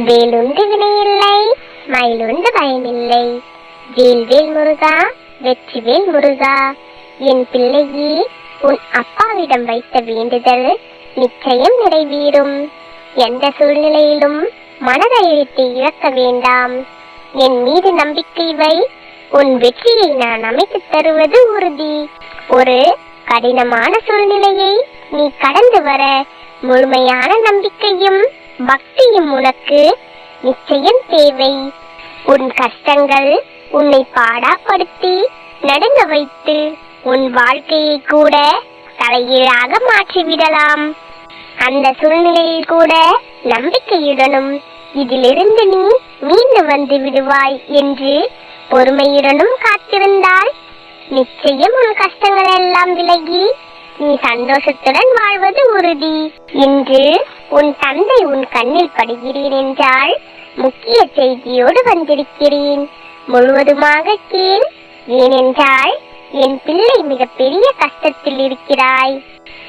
வேலுண்டு வினையில்லை, மயிலுண்டு பயமில்லை. வேல்வேல் முருகா, வெற்றிவேல் முருகா. என் பிள்ளையே, உன் அப்பாவிடம் வைத்த வேண்டுதல் நிச்சயம் நிறைவேறும். எந்த சூழ்நிலையிலும் மனதைரியத்தை இழக்க வேண்டாம். என் மீது நம்பிக்கை வை. உன் வெற்றியை நான் அமைத்து தருவது உறுதி. ஒரு கடினமான சூழ்நிலையை நீ கடந்து வர முழுமையான நம்பிக்கையும் பக்தியும் உனக்கு நிச்சயம் தேவை. உன் கஷ்டங்கள் உன்னை பாடாப்படுத்தி நடுங்க வைத்து உன் வாழ்க்கையை கூட தலைகீழாக மாற்றிவிடலாம். அந்த சூழ்நிலையில் கூட நம்பிக்கையுடனும் இதிலிருந்து நீ மீண்டு வந்து விடுவாய் என்று பொறுமையுடனும் காத்திருந்தால் நிச்சயம் உன் கஷ்டங்கள் எல்லாம் விலகி நீ சந்தோஷத்துடன் வாழ்வது உறுதி. இன்று உன் தந்தை உன் கண்ணில் படுகிறேன் என்றால் முக்கிய செய்தியோடு வந்திருக்கிறேன். முழுவதுமாக கேள். ஏனென்றால் என் பிள்ளை மிகப்பெரிய கஷ்டத்தில் இருக்கிறாய்.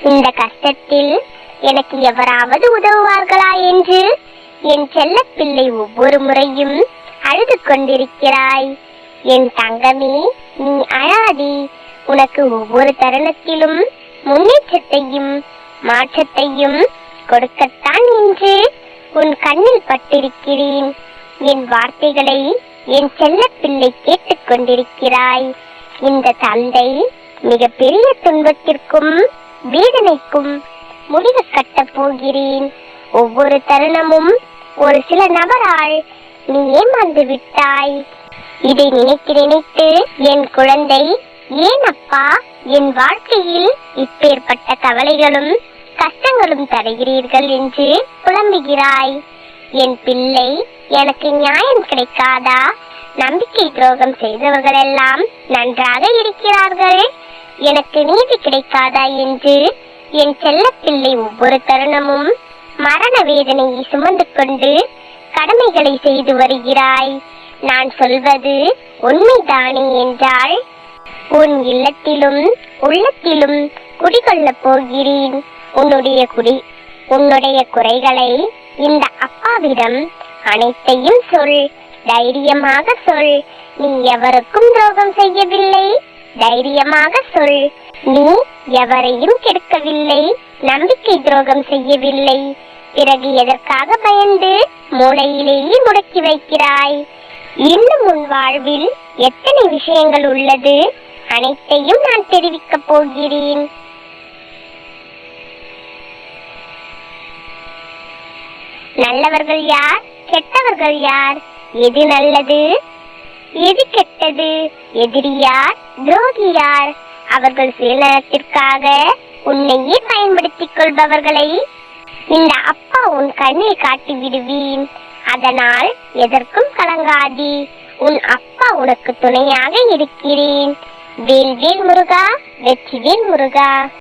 இந்த கஷ்டத்தில் எனக்கு எவராவது உதவுவார்களா என்று என் செல்ல பிள்ளை ஒவ்வொரு முறையும் அழுது கொண்டிருக்கிறாய். என் தங்கமே, நீ அழாதே. உனக்கு ஒவ்வொரு தருணத்திலும் முன்னேற்றத்தையும் மாற்றத்தையும் கொடுக்கத்தான் என்று உன் கண்ணில் பட்டிருக்கிறேன். என் வார்த்தைகளை என் செல்ல பிள்ளை கேட்டுக் கொண்டிருக்கிறாய். இந்த தந்தை மிக பெரிய துன்பத்திற்கும் வேதனைக்கும் முடிவு கட்டப் போகிறேன். ஒவ்வொரு தருணமும் ஒரு சில நபரால் நீ ஏமாந்து விட்டாய். இதை நினைத்து நினைத்து என் குழந்தை, ஏன் அப்பா என் வாழ்க்கையில் இப்பேற்பட்ட கவலைகளும் கஷ்டங்களும் தருகிறீர்கள் என்று புலம்புகிறாய். என் பிள்ளை, எனக்கு நியாயம் கிடைக்காதா? நம்பிக்கை துரோகம் செய்தவர்கள் எல்லாம் நன்றாக இருக்கிறார்கள். எனக்கு நீதி கிடைக்காதா என்று என் செல்ல பிள்ளை ஒவ்வொரு தருணமும் மரண வேதனையை சுமந்து கொண்டு கடமைகளை செய்து வருகிறாய். நான் சொல்வது உண்மைதானே என்றால் உன் இல்லத்திலும் உள்ளத்திலும் குடிகொள்ள போகிறேன். உன்னுடைய குறைகளை இந்த அப்பாவிடம் அனைத்தையும் சொல். தைரியமாக சொல். நீ எவருக்கும் துரோகம் செய்யவில்லை. தைரியமாக சொல். நீ எவரையும் கெடுக்கவில்லை. நம்பிக்கை துரோகம் செய்யவில்லை. பிறகு எதற்காக பயந்து மூளையிலேயே முடக்கி வைக்கிறாய்? இன்னும் உன் வாழ்வில் எத்தனை விஷயங்கள் உள்ளது, அனைத்தையும் நான் தெரிவிக்கப் போகிறேன். நல்லவர்கள் யார், கெட்டவர்கள் யார், எது நல்லது எது கெட்டது, எதிரி யார், துரோகி யார், அவர்கள் சுயநலத்திற்காக உன்னையே பயன்படுத்திக் கொள்பவர்களை இந்த அப்பா உன் கண்ணில் காட்டி விடுவேன். அதனால் எதற்கும் கலங்காதே. உன் அப்பா உனக்கு துணையாக இருக்கிறேன். வேல்வேல் முருகா, வெற்றிவேல் முருகா.